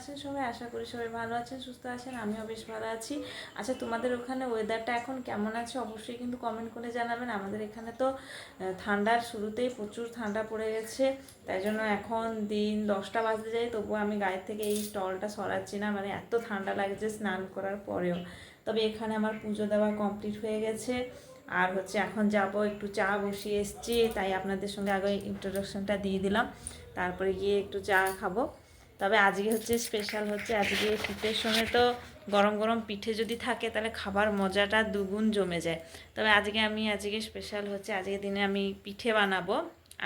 আছেন সবাই? আশা করি সবাই ভালো আছেন, সুস্থ আছেন। আমিও বেশ ভালো আছি। আচ্ছা, তোমাদের ওখানে ওয়েদারটা এখন কেমন আছে অবশ্যই কিন্তু কমেন্ট করে জানাবেন। আমাদের এখানে তো ঠান্ডার শুরুতেই প্রচুর ঠান্ডা পড়ে গেছে, তাই জন্য এখন দিন 10টা বাজতে যায়, তবুও আমি গায়ের থেকে এই স্টলটা সরাচ্ছি না, মানে এত ঠান্ডা লাগছে স্নান করার পরেও। তবে এখানে আমার পুজো দেওয়া কমপ্লিট হয়ে গেছে, আর হচ্ছে এখন যাব একটু চা বসিয়ে এসেছি, তাই আপনাদের সঙ্গে আগে ইন্ট্রোডাকশনটা দিয়ে দিলাম, তারপরে গিয়ে একটু চা খাবো। তবে আজকে হচ্ছে স্পেশাল হচ্ছে, আজকে শীতের সময় তো গরম গরম পিঠে যদি থাকে তাহলে খাবার মজাটা দুগুণ জমে যায়। তবে আজকে স্পেশাল হচ্ছে, আজকের দিনে আমি পিঠে বানাবো।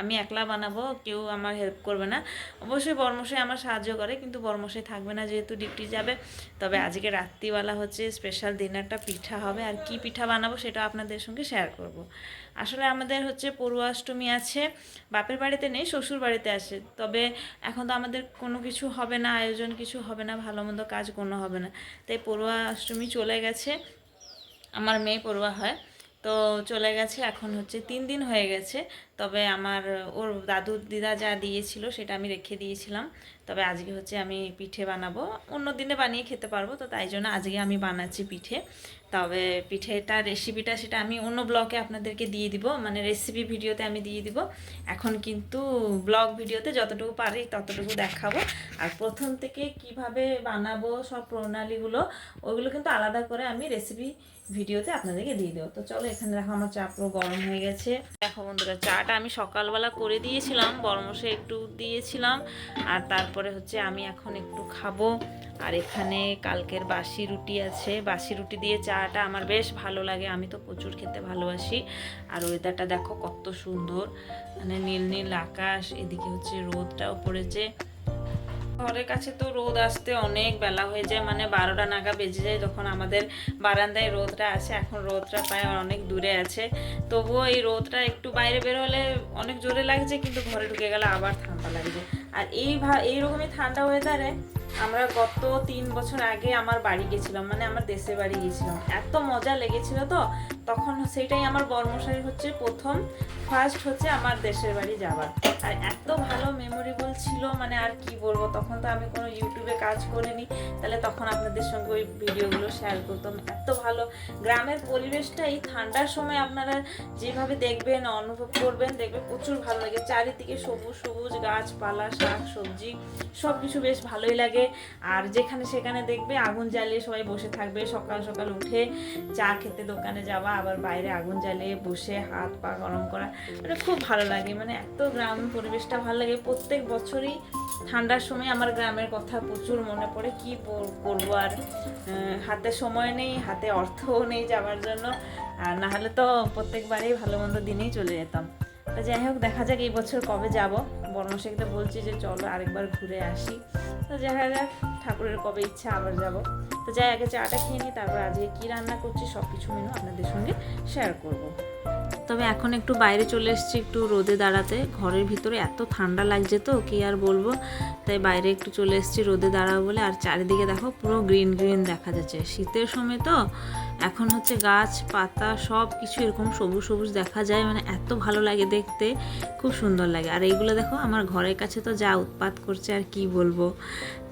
আমি একলা বানাবো, কেউ আমার হেল্প করবে না। অবশ্যই বরমশাই আমার সাহায্য করে, কিন্তু বরমশাই থাকবে না যেহেতু ডিউটি যাবে। তবে আজকে রাত্রিবেলা হচ্ছে স্পেশাল ডিনারটা পিঠা হবে, আর কি পিঠা বানাবো সেটা আপনাদের সঙ্গে শেয়ার করব। আসলে আমাদের হচ্ছে পড়ুয়াষ্টমী আছে, বাপের বাড়িতে নেই, শ্বশুর বাড়িতে আছে। তবে এখন তো আমাদের কোনো কিছু হবে না, আয়োজন কিছু হবে না, ভালো মন্দ কাজ কোনো হবে না, তাই পড়ুয়াষ্টমী চলে গেছে। আমার মেয়ে পড়ুয়া হয়, তো চলে গেছে, এখন হচ্ছে 3 দিন হয়ে গেছে। তবে ওর দাদু দিদা যা দিয়েছিল সেটা আমি রেখে দিয়েছিলাম। তবে আজকে হচ্ছে আমি পিঠে বানাবো, অন্য দিনে বানিয়ে খেতে পারবো, তো তাই জন্য আজকে আমি বানাচ্ছি পিঠে। তবে পিঠেটা রেসিপিটা সেটা আমি অন্য ব্লগে আপনাদেরকে দিয়ে দিব, মানে রেসিপি ভিডিওতে আমি দিয়ে দিব। এখন কিন্তু ব্লগ ভিডিওতে যতটুকু পারি ততটুকু দেখাবো। আর প্রথম থেকে কিভাবে বানাবো সব প্রণালীগুলো, ওইগুলো কিন্তু আলাদা করে আমি রেসিপি ভিডিওতে আপনাদেরকে দিয়ে দেবো। তো চলো, এখানে দেখো আমার চা পুরো গরম হয়ে গেছে। দেখো বন্ধুরা, চাটা আমি সকালবেলা করে দিয়েছিলাম, বরমশে একটু দিয়েছিলাম, আর তারপরে হচ্ছে আমি এখন একটু খাবো। আর এখানে কালকের বাসি রুটি আছে, বাসি রুটি দিয়ে চাটা আমার বেশ ভালো লাগে, আমি তো প্রচুর খেতে ভালোবাসি। আর ওয়েদারটা দেখো কত সুন্দর, মানে নীল নীল আকাশ, এদিকে হচ্ছে রোদটাও পড়েছে। ঘরের কাছে তো রোদ আসতে অনেক বেলা হয়ে যায়, মানে 12টা নাগা বেজে যায় যখন আমাদের বারান্দায় রোদটা আসে। এখন রোদটা প্রায় অনেক দূরে আছে, তবুও এই রোদটা একটু বাইরে বের হলে অনেক জোরে লাগছে, কিন্তু ঘরে ঢুকে গেলে আবার ঠান্ডা লাগছে। আর এইরকমই ঠান্ডা ওয়েদারে আমরা গত 3 বছর আগে আমার বাড়ি গেছিলাম, মানে আমার দেশের বাড়ি গেছিলাম, এত মজা লেগেছিল। তো তখন সেটাই আমার বর্মশাই হচ্ছে ফার্স্ট হচ্ছে আমার দেশের বাড়ি যাবার, আর এত ভালো মেমোরেবল ছিল, মানে আর কি বলবো। তখন তো আমি কোনো ইউটিউবে কাজ করিনি, তাহলে তখন আপনাদের সঙ্গে ওই ভিডিওগুলো শেয়ার করতাম। এত ভালো গ্রামের পরিবেশটা এই ঠান্ডার সময় আপনারা যেভাবে দেখবেন, অনুভব করবেন, দেখবে প্রচুর ভালো লাগে। চারিদিকে সবুজ সবুজ গাছপালা, শাক সবজি সব কিছু বেশ ভালোই লাগে। আর যেখানে সেখানে দেখবে আগুন জ্বালিয়ে সবাই বসে থাকবে, সকাল সকাল উঠে চা খেতে দোকানে যাওয়া, আবার বাইরে আগুন জ্বালিয়ে বসে হাত পা গরম করা, এটা খুব ভালো লাগে। মানে এত গ্রাম পরিবেশটা ভালো লাগে। প্রত্যেক বছরই ঠান্ডার সময় আমার গ্রামের কথা প্রচুর মনে পড়ে, কি করবো আর, হাতে সময় নেই, হাতে অর্থও নেই যাওয়ার জন্য, আর না হলে তো প্রত্যেকবারেই ভালো মন্দ দিনেই চলে যেতাম। তো যাই হোক, দেখা যাক এই বছর কবে যাব। বর্মশাইকে বলছি যে চলো আরেকবার ঘুরে আসি, তো দেখা যাক ঠাকুরের কবে ইচ্ছা আবার যাব। তো যাই, আগে চাটা খেয়ে নিই, তারপর আজকে কী রান্না করছি সব কিছু মেনু আপনাদের সঙ্গে শেয়ার করব। তবে এখন একটু বাইরে চলে এসেছি একটু রোদে দাঁড়াতে, ঘরের ভিতরে এত ঠান্ডা লাগছে তো কি আর বলবো, তাই বাইরে একটু চলে এসেছি রোদে দাঁড়াবো বলে। আর চারিদিকে দেখো পুরো গ্রিন গ্রিন দেখা যাচ্ছে, শীতের সময় তো এখন হচ্ছে গাছ পাতা সব কিছু এরকম সবুজ সবুজ দেখা যায়, মানে এত ভালো লাগে দেখতে, খুব সুন্দর লাগে। আর এইগুলো দেখো আমার ঘরের কাছে তো যা উৎপাত করছে আর কি বলবো।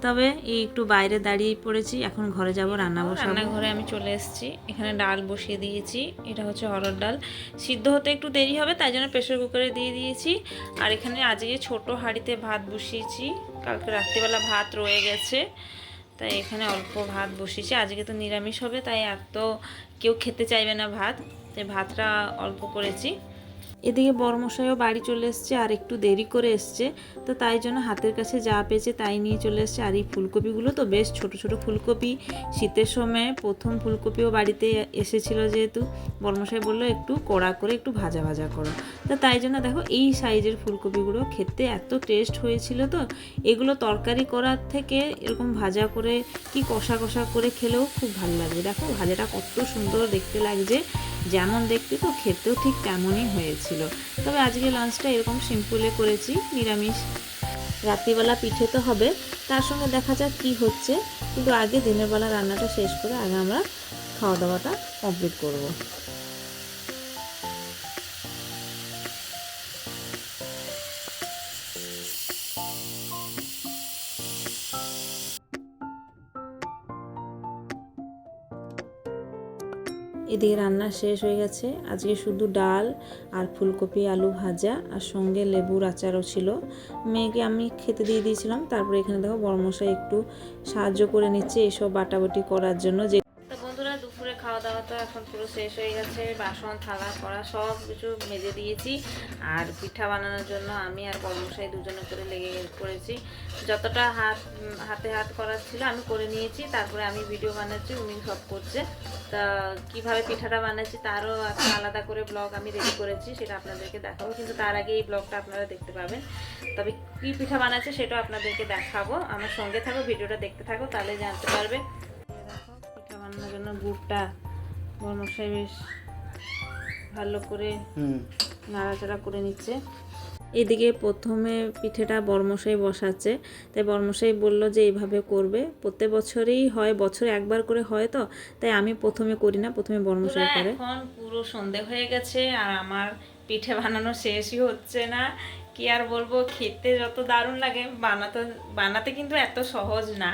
তবে এই একটু বাইরে দাঁড়িয়ে পড়েছি, এখন ঘরে যাব রান্না বসাবো। রান্নাঘরে আমি চলে এসেছি, এখানে ডাল বসিয়ে দিয়েছি, এটা হচ্ছে অরহর ডাল, সিদ্ধ হতে একটু দেরি হবে তাই জন্য প্রেসার কুকারে দিয়ে দিয়েছি। আর এখানে আজকে ছোট হাঁড়িতে ভাত বসিয়েছি, কালকে রাত্রিবেলা ভাত রয়ে গেছে, তাই এখানে অল্প ভাত বসিয়েছি। আজকে তো নিরামিষ হবে, তাই আর তো কেউ খেতে চাইবে না ভাত, তাই ভাতটা অল্প করেছি। এদিকে বড়মশাইও বাড়ি চলে এসছে, আর একটু দেরি করে এসছে, তো তাই জন্য হাতের কাছে যা পেয়েছে তাই নিয়ে চলে এসছে। আর এই ফুলকপিগুলো তো বেশ ছোট ছোট ফুলকপি, শীতের সময় প্রথম ফুলকপিও বাড়িতে এসেছিলো, যেহেতু বড়মশাই বললো একটু কড়া করে একটু ভাজা ভাজা করো, তো তাই জন্য দেখো এই সাইজের ফুলকপিগুলো খেতে এত টেস্ট হয়েছিল। তো এগুলো তরকারি করার থেকে এরকম ভাজা করে কি কষা কষা করে খেলেও খুব ভালো লাগবে। দেখো ভাজাটা কত সুন্দর দেখতে লাগছে, যেমন দেখতে তো খেতেও ঠিক তেমনই হয়েছিল। তবে আজকে লাঞ্চটা এরকম সিম্পলে করেছি, নিরামিষ। রাত্রিবেলা পিঠে তো হবে, তার সঙ্গে দেখা যাক কি হচ্ছে, কিন্তু আগে দিনের বেলা রান্নাটা শেষ করে আগে আমরা খাওয়া দাওয়াটা কমপ্লিট করব। এদিকে রান্না শেষ হয়ে গেছে। আজকে শুধু ডাল আর ফুলকপি আলু ভাজা আর সঙ্গে লেবুর আচারও ছিল। মেয়েকে আমি খেতে দিয়ে দিয়েছিলাম। তারপরে এখানে দেখো বড়মশাই একটু সাহায্য করে নিচ্ছে এসব বাটাবাটি করার জন্য। যে তো বন্ধুরা, দুপুরে খাওয়া দাওয়া তো এখন পুরো শেষ হয়ে গেছে। বাসন থালা করা সব কিছু মেজে দিয়েছি। আর পিঠা বানানোর জন্য আমি আর বড়মশাই দুজনে করে লেগে পড়েছি। যতটা হাতে হাত করার ছিল আমি করে নিয়েছি। তারপরে আমি ভিডিও বানাচ্ছি, উনি সব করছে। তা কীভাবে পিঠাটা বানাচ্ছি তারও একটা আলাদা করে ব্লগ আমি রেডি করেছি, সেটা আপনাদেরকে দেখাবো। কিন্তু তার আগে এই ব্লগটা আপনারা দেখতে পাবেন। তবে কী পিঠা বানাচ্ছে সেটাও আপনাদেরকে দেখাবো। আমার সঙ্গে থাকো, ভিডিওটা দেখতে থাকো, তাহলে জানতে পারবে। দেখো পিঠা বানানোর জন্য গুড়টা বড়মশাই বেশ ভালো করে নাড়াচাড়া করে নিচ্ছে। এদিকে প্রথমে পিঠেটা বড়মশাই বসাচ্ছে, তাই বড়মশাই বলল যে এইভাবে করবে। প্রত্যেক বছরেই হয়, বছরে একবার করে হয়, তো তাই আমি প্রথমে করি না, প্রথমে বড়মশাই করে। এখন পুরো সন্ধে হয়ে গেছে আর আমার পিঠে বানানো শেষই হচ্ছে না। কি আর বলবো, খেতে যত দারুণ লাগে, বানাতে কিন্তু এত সহজ না।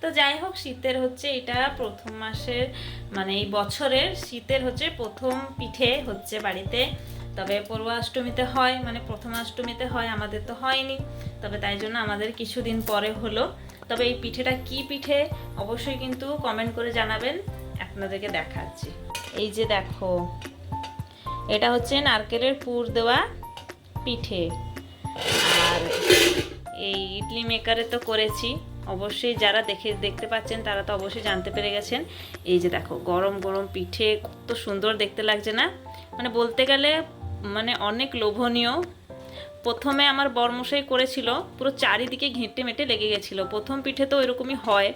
তো যাই হোক, শীতের হচ্ছে এটা প্রথম মাসের, মানে এই বছরের শীতের হচ্ছে প্রথম পিঠে হচ্ছে বাড়িতে। তবে পূর্বাষ্টমীতে হয়, মানে প্রথমাষ্টমীতে হয়, আমাদের তো হয়নি। তবে তাই জন্য আমাদের কিছুদিন পরে হলো। তবে এই পিঠেটা কি পিঠে অবশ্যই কিন্তু কমেন্ট করে জানাবেন, আপনাদেরকে দেখাচ্ছি। এই যে দেখো, এটা হচ্ছে নারকেলের পুর দেওয়া পিঠে। আর এই ইডলি মেকারে তো করেছি, অবশ্যই যারা দেখতে পাচ্ছেন তারা তো অবশ্যই জানতে পেরে গেছেন। এই যে দেখো, গরম গরম পিঠে কত সুন্দর দেখতে লাগছে না, মানে বলতে গেলে মানে অনেক লোভনীয়। প্রথমে আমার বড়মশাই করেছিল, পুরো চারিদিকে ঘেঁটে মেটে লেগে গেছিলো। প্রথম পিঠে তো এরকমই হয়।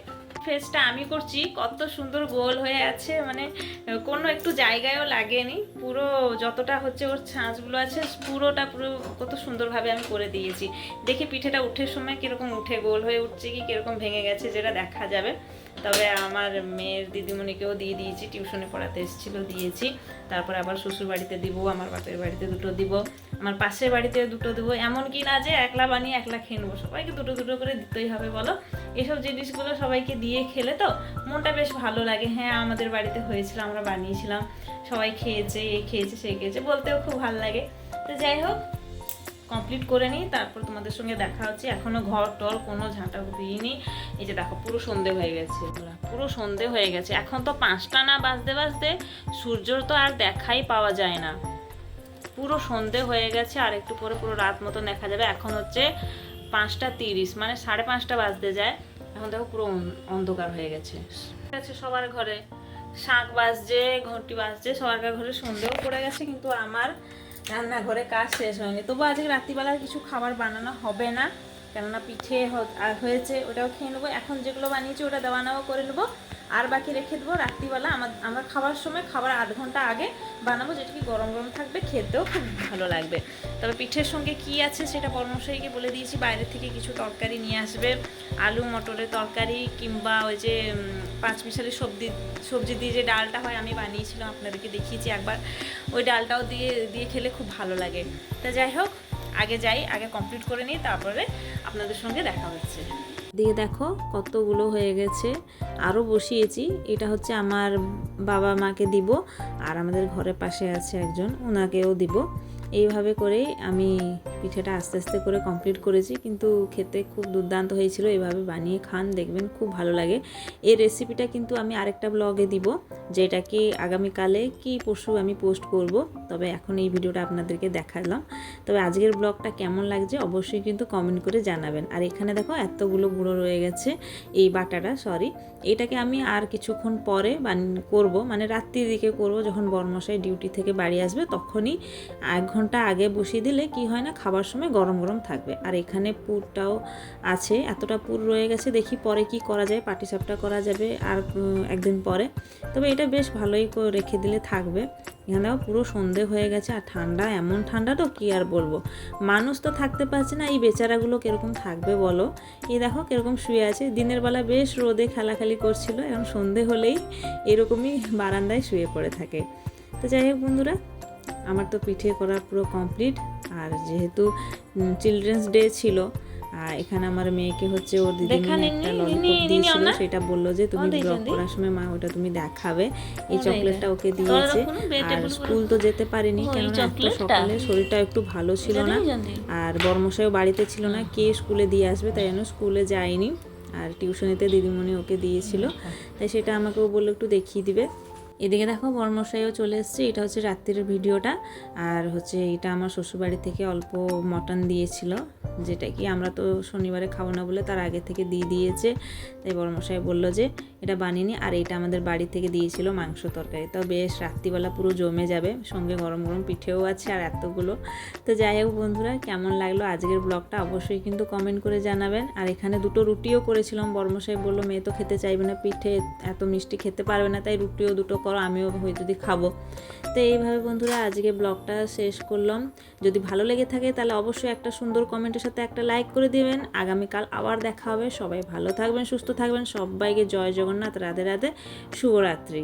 ফেসটা আমি করছি, কত সুন্দর গোল হয়ে আছে, মানে কোনো একটু জায়গায়ও লাগেনি। পুরো যতটা হচ্ছে ওর ছাঁচগুলো আছে পুরো কত সুন্দরভাবে আমি করে দিয়েছি। দেখি পিঠেটা উঠের সময় কীরকম উঠে, গোল হয়ে উঠছে কি কীরকম ভেঙে গেছে যেটা দেখা যাবে। তবে আমার মেয়ের দিদিমণিকেও দিয়ে দিয়েছি, টিউশনে পড়াতে এসেছিলো, দিয়েছি। তারপর আবার শ্বশুর বাড়িতে দিব, আমার বাপের বাড়িতে দুটো দিব, আমার পাশের বাড়িতে দুটো দেবো। এমন কি না যে একলা বানিয়ে একলা খেয়ে নেবো, সবাইকে দুটো দুটো করে দিতেই হবে বলো। এসব জিনিসগুলো সবাইকে দিয়ে খেলে তো মনটা বেশ ভালো লাগে। হ্যাঁ, আমাদের বাড়িতে হয়েছিল, আমরা বানিয়েছিলাম, সবাই খেয়েছে, এ খেয়েছে সে খেয়েছে, বলতেও খুব ভালো লাগে। তো যাই হোক, কমপ্লিট করে নিই, তারপর তোমাদের সঙ্গে দেখা হচ্ছে। এখনও ঘর টর কোনো ঝাঁটা দিইনি। এই যে দেখো, পুরো সন্ধে হয়ে গেছে, পুরো সন্ধে হয়ে গেছে। এখন তো 5টা না বাজতে বাজতে সূর্যর তো আর দেখাই পাওয়া যায় না। পুরো সন্ধে হয়ে গেছে, আর একটু পরে পুরো রাত মতো দেখা যাবে। এখন হচ্ছে 5টা 30, মানে 5:30 বাজতে যায়। এখন দেখো পুরো অন্ধকার হয়ে গেছে। সবার ঘরে শাঁখ বাজছে, ঘন্টি বাজছে, সবার ঘরে সন্ধেও পড়ে গেছে, কিন্তু আমার রান্নাঘরে কাজ শেষ হয়নি। তবু আজকে রাত্রিবেলার কিছু খাবার বানানো হবে না, কেননা পিঠে হয়েছে, ওটাও খেয়ে নেবো। এখন যেগুলো বানিয়েছি ওটা দেওয়া নেওয়া করে নেবো, আর বাকি রেখে দেবো রাত্রিবেলা। আমরা খাবার সময়, খাবার আধ ঘন্টা আগে বানাবো, যেটা কি গরম গরম থাকবে, খেতেও খুব ভালো লাগবে। তবে পিঠের সঙ্গে কি আছে সেটা বড়মশাইকে বলে দিয়েছি, বাইরে থেকে কিছু তরকারি নিয়ে আসবে, আলু মটরের তরকারি, কিংবা ওই যে 5 মিশালি সবজি দিয়ে যে ডালটা হয়, আমি বানিয়েছিলাম, আপনাদেরকে দেখিয়েছি একবার। ওই ডালটাও দিয়ে খেলে খুব ভালো লাগে। তা যাই হোক, আগে কমপ্লিট করে নিই, তারপরে আপনাদের সঙ্গে দেখা হচ্ছে। দিয়ে দেখো কতগুলো হয়ে গেছে, আরও বসিয়েছি। এটা হচ্ছে আমার বাবা মাকে দিব, আর আমাদের ঘরের পাশে আছে একজন, ওনাকেও দিব। এইভাবে করেই আমি পিঠেটা আস্তে আস্তে করে কমপ্লিট করেছি, কিন্তু খেতে খুব দুর্দান্ত হয়েছিল। এইভাবে বানিয়ে খান, দেখবেন খুব ভালো লাগে। এই রেসিপিটা কিন্তু আমি আরেকটা ব্লগে দিব, যেটা কি আগামীকালে কি পরশু আমি পোস্ট করব। তবে এখন এই ভিডিওটা আপনাদেরকে দেখালাম। তবে আজকের ব্লগটা কেমন লাগছে অবশ্যই কিন্তু কমেন্ট করে জানাবেন। আর এখানে দেখো এতগুলো গুঁড়ো রয়ে গেছে, এই বাটাটা, এটাকে আমি আর কিছুক্ষণ পরে করব, মানে রাত্রির দিকে করব, যখন বড়মশাই ডিউটি থেকে বাড়ি আসবে তখনই 1 ঘন্টা আগে বসিয়ে দিলে কি হয় না, খাবার সময় গরম গরম থাকবে। আর এখানে পুরটাও আছে, এতটা পুর রয়ে গেছে, দেখি পরে কি করা যায়, পাটিসাপটা করা যাবে আর একদিন পরে। তবে এটা বেশ ভালোই রেখে দিলে থাকবে। এখানেও পুরো সন্ধে হয়ে গেছে, আর ঠান্ডা, এমন ঠান্ডা তো কি আর বলবো, মানুষ তো থাকতে পারছে না, এই বেচারাগুলো কীরকম থাকবে বলো। এই দেখো কীরকম শুয়ে আছে, দিনের বেলা বেশ রোদে খেলাখালি করছিল, এখন সন্ধে হলেই এরকমই বারান্দায় শুয়ে পড়ে থাকে। তো যাই হোক বন্ধুরা, আমার তো পিঠে করা পুরো কমপ্লিট। আর যেহেতু চিলড্রেন্স ডে ছিল, আর এখানে আমার মেয়েকে হচ্ছে ওর দিদিমণি একটা ললিপপ দিয়েছিল, সেটা বললো যে তুমি ব্লগ করার সময় মা ওটা তুমি দেখাবে। এই চকলেটটা ওকে দিয়েছে। আর স্কুল তো যেতে পারিনি, কেননা এত সকালে শরীরটা একটু ভালো ছিল না, আর বর্মশাইও বাড়িতে ছিল না, কে স্কুলে দিয়ে আসবে, তাই জন্য স্কুলে যায়নি। আর টিউশনিতে দিদিমণি ওকে দিয়েছিল, তাই সেটা আমাকেও বললো একটু দেখিয়ে দিবে। এদিকে দেখো বর্মশাইও চলে এসছে। এটা হচ্ছে রাত্রির ভিডিওটা। আর হচ্ছে এটা আমার শ্বশুরবাড়ি থেকে অল্প মটন দিয়েছিল, যেটা কি আমরা তো শনিবারে খাবো না বলে তার আগে থেকে দিয়ে দিয়েছে। তাই বর্মশাই বললো যে এটা বানিয়ে নি। আর এটা আমাদের বাড়ি থেকে দিয়েছিল মাংস তরকারি, তো বেশ রাত্রিবেলা পুরো জমে যাবে, সঙ্গে গরম গরম পিঠেও আছে আর এতগুলো। তো যাই হোক বন্ধুরা, কেমন লাগলো আজকের ব্লগটা অবশ্যই কিন্তু কমেন্ট করে জানাবেন। আর এখানে দুটো রুটিও করেছিলাম, বর্মশাই বললো মেয়ে তো খেতে চাইবে না, পিঠে এত মিষ্টি খেতে পারবে না, তাই রুটিও দুটো করো, আমিও হয়তো যদি খাবো। তো এইভাবে বন্ধুরা আজকে ব্লগটা শেষ করলাম। যদি ভালো লেগে থাকে তাহলে অবশ্যই একটা সুন্দর কমেন্টের সাথে একটা লাইক করে দিবেন। আগামীকাল আবার দেখা হবে। সবাই ভালো থাকবেন, সুস্থ থাকবেন। সবাইকে জয় জগন্নাথ, রাধে রাধে, শুভরাত্রি।